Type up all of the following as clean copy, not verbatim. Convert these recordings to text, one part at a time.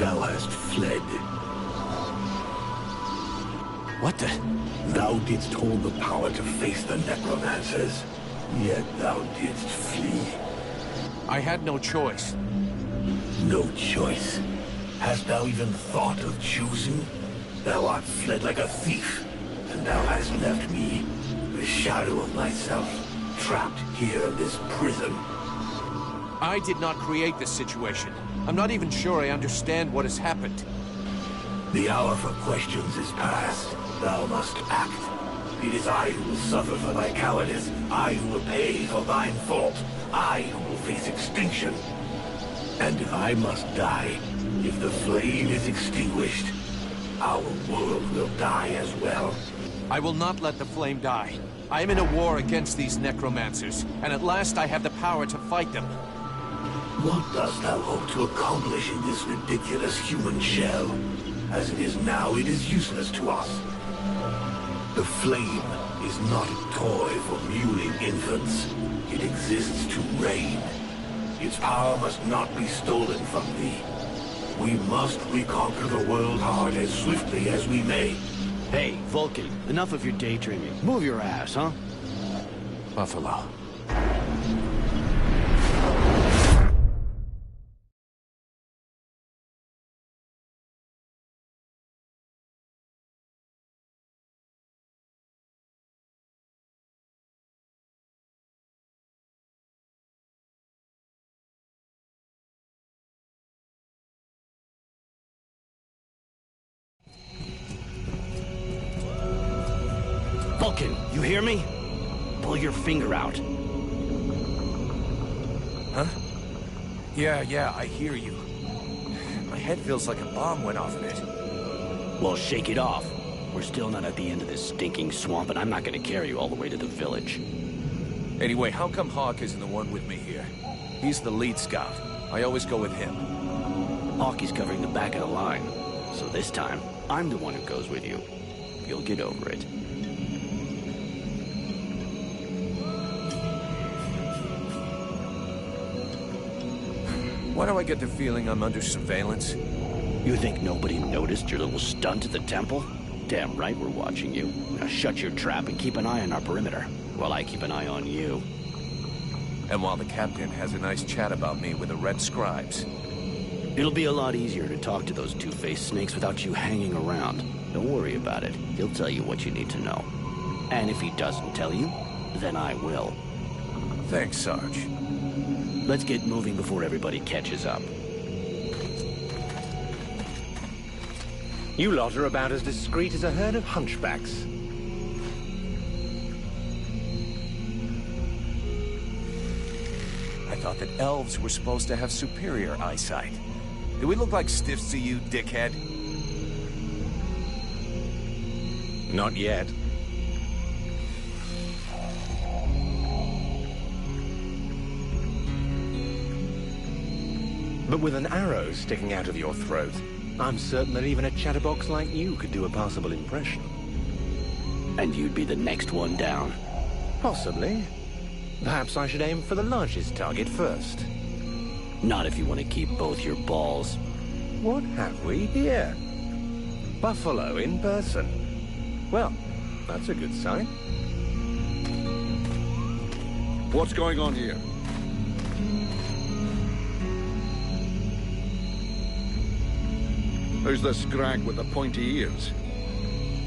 thou hast fled. What the? Thou didst hold the power to face the necromancers, yet thou didst flee. I had no choice. No choice. Hast thou even thought of choosing? Thou art fled like a thief, and thou hast left me, the shadow of myself, trapped here in this prison. I did not create this situation. I'm not even sure I understand what has happened. The hour for questions is past. Thou must act. It is I who will suffer for thy cowardice. I who will pay for thine fault. I who will face extinction. And if I must die, if the flame is extinguished, our world will die as well. I will not let the flame die. I am in a war against these necromancers, and at last I have the power to fight them. What dost thou hope to accomplish in this ridiculous human shell? As it is now, it is useless to us. The flame is not a toy for mewling infants. It exists to reign. Its power must not be stolen from thee. We must reconquer the world heart as swiftly as we may. Hey, Vulcan, enough of your daydreaming. Move your ass, huh? Buffalo. Vulcan, you hear me? Pull your finger out. Huh? Yeah, I hear you. My head feels like a bomb went off in it. Well, shake it off. We're still not at the end of this stinking swamp, and I'm not gonna carry you all the way to the village. Anyway, how come Hawk isn't the one with me here? He's the lead scout. I always go with him. Hawk is covering the back of the line. So this time, I'm the one who goes with you. You'll get over it. Why do I get the feeling I'm under surveillance? You think nobody noticed your little stunt at the temple? Damn right we're watching you. Now shut your trap and keep an eye on our perimeter, while I keep an eye on you. And while the captain has a nice chat about me with the Red Scribes. It'll be a lot easier to talk to those two-faced snakes without you hanging around. Don't worry about it. He'll tell you what you need to know. And if he doesn't tell you, then I will. Thanks, Sarge. Let's get moving before everybody catches up. You lot are about as discreet as a herd of hunchbacks. I thought that elves were supposed to have superior eyesight. Do we look like stiffs to you, dickhead? Not yet. But with an arrow sticking out of your throat, I'm certain that even a chatterbox like you could do a passable impression. And you'd be the next one down. Possibly. Perhaps I should aim for the largest target first. Not if you want to keep both your balls. What have we here? Buffalo in person. Well, that's a good sign. What's going on here? Who's the scrag with the pointy ears?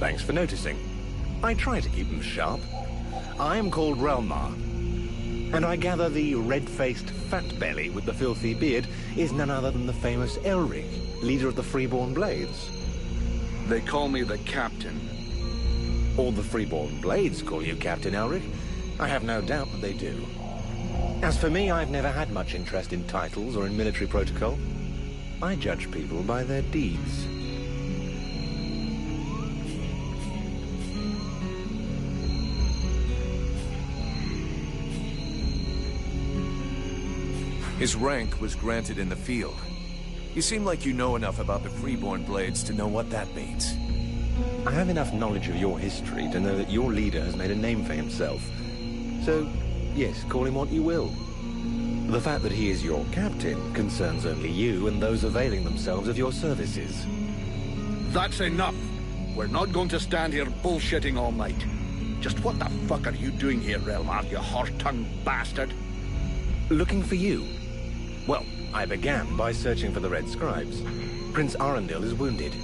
Thanks for noticing. I try to keep them sharp. I am called Relmar, and I gather the red-faced fat belly with the filthy beard is none other than the famous Elric, leader of the Freeborn Blades. They call me the Captain. All the Freeborn Blades call you Captain Elric. I have no doubt that they do. As for me, I've never had much interest in titles or in military protocol. I judge people by their deeds. His rank was granted in the field. You seem like you know enough about the Freeborn Blades to know what that means. I have enough knowledge of your history to know that your leader has made a name for himself. So, yes, call him what you will. The fact that he is your captain concerns only you and those availing themselves of your services. That's enough. We're not going to stand here bullshitting all night. Just what the fuck are you doing here, Relmar, you horse-tongued bastard? Looking for you? Well, I began by searching for the Red Scribes. Prince Arundel is wounded.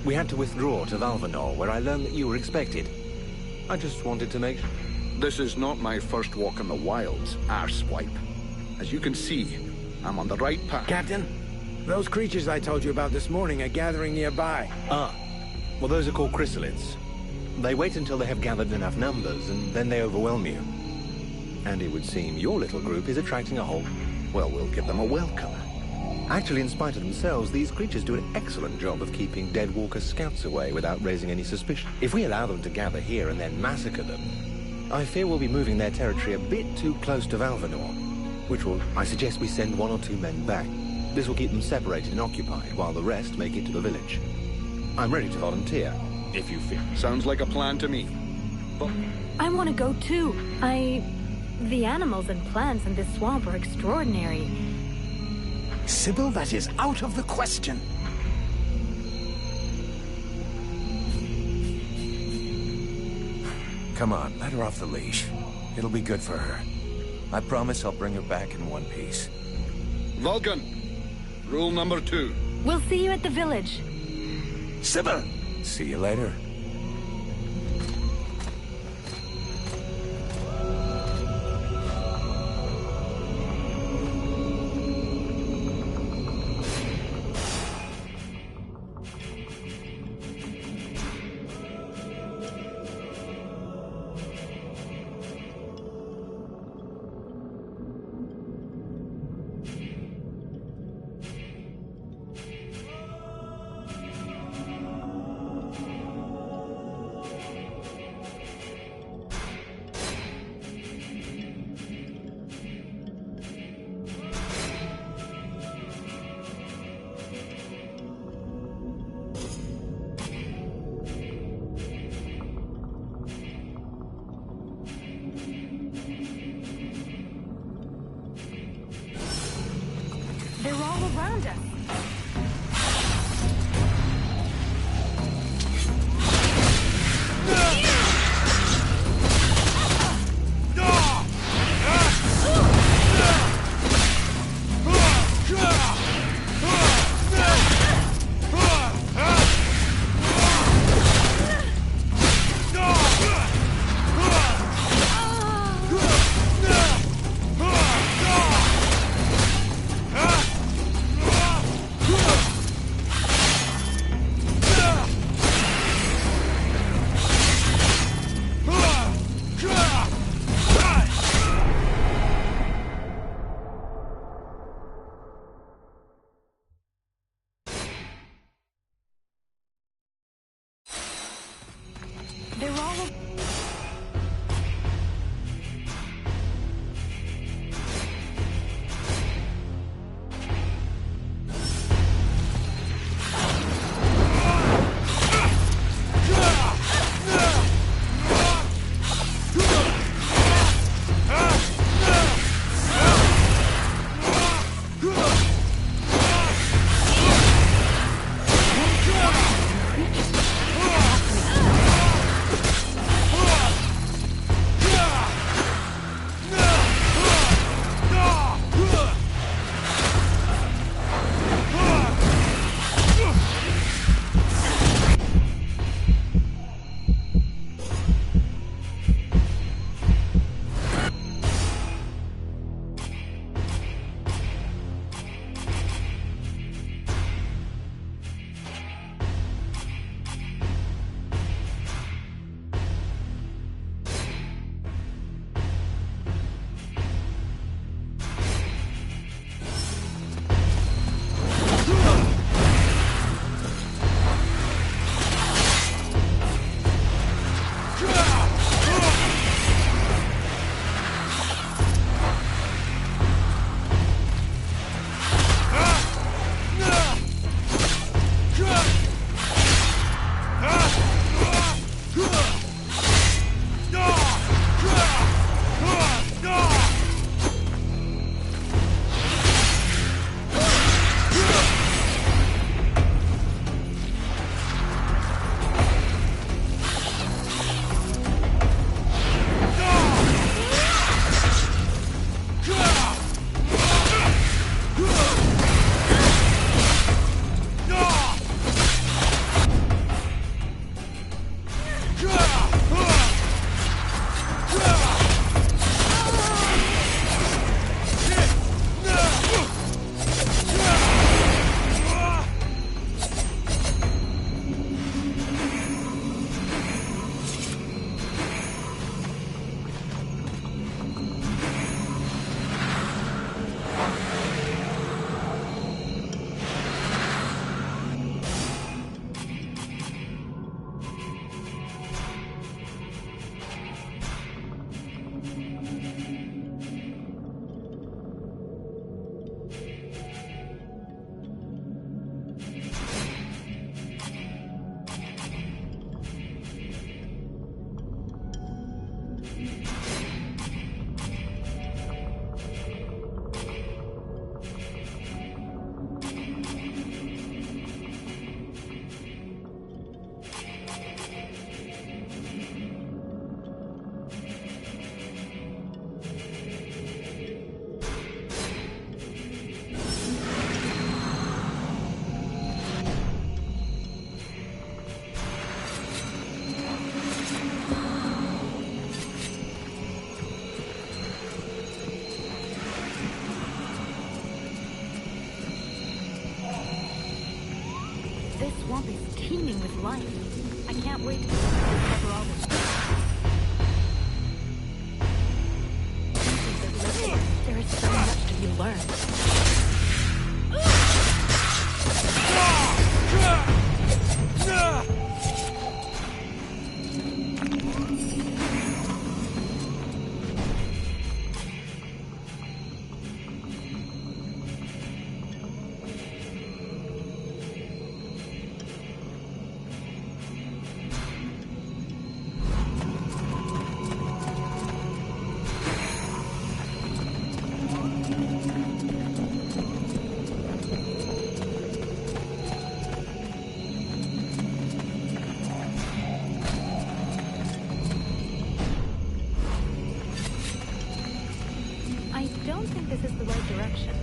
We had to withdraw to Valvanor, where I learned that you were expected. I just wanted to make... This is not my first walk in the wilds, arsewipe. As you can see, I'm on the right path. Captain, those creatures I told you about this morning are gathering nearby. Ah. Well, those are called chrysalids. They wait until they have gathered enough numbers, and then they overwhelm you. And it would seem your little group is attracting a whole... Well, we'll give them a welcome. Actually, in spite of themselves, these creatures do an excellent job of keeping Deadwalker scouts away without raising any suspicion. If we allow them to gather here and then massacre them, I fear we'll be moving their territory a bit too close to Valvanor, which will, I suggest we send 1 or 2 men back. This will keep them separated and occupied, while the rest make it to the village. I'm ready to volunteer, if you feel. Sounds like a plan to me. But I want to go too. The animals and plants in this swamp are extraordinary. Sybil, that is out of the question. Come on, let her off the leash. It'll be good for her. I promise I'll bring her back in one piece. Vulcan, rule number 2. We'll see you at the village. Sybil! See you later. They're all around us. teeming with life. I can't wait to discover all this. There is so much to be learned. I don't think this is the right direction.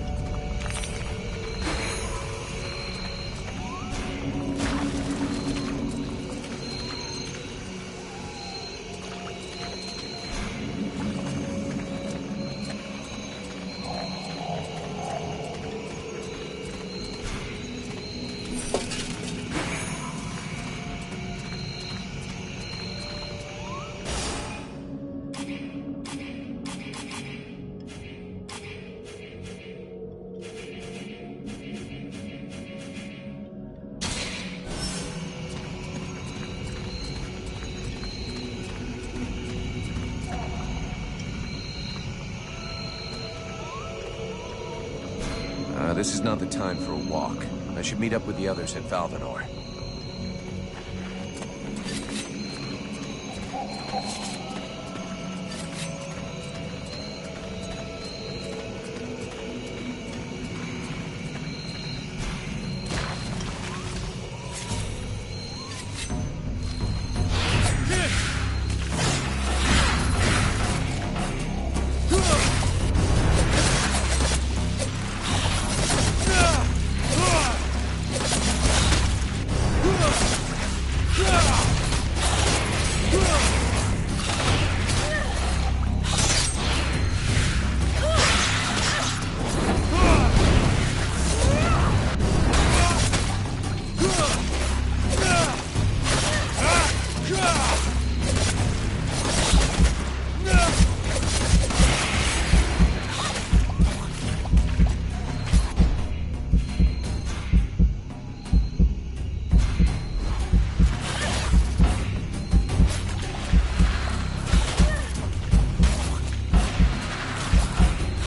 This is not the time for a walk. I should meet up with the others at Valvanor.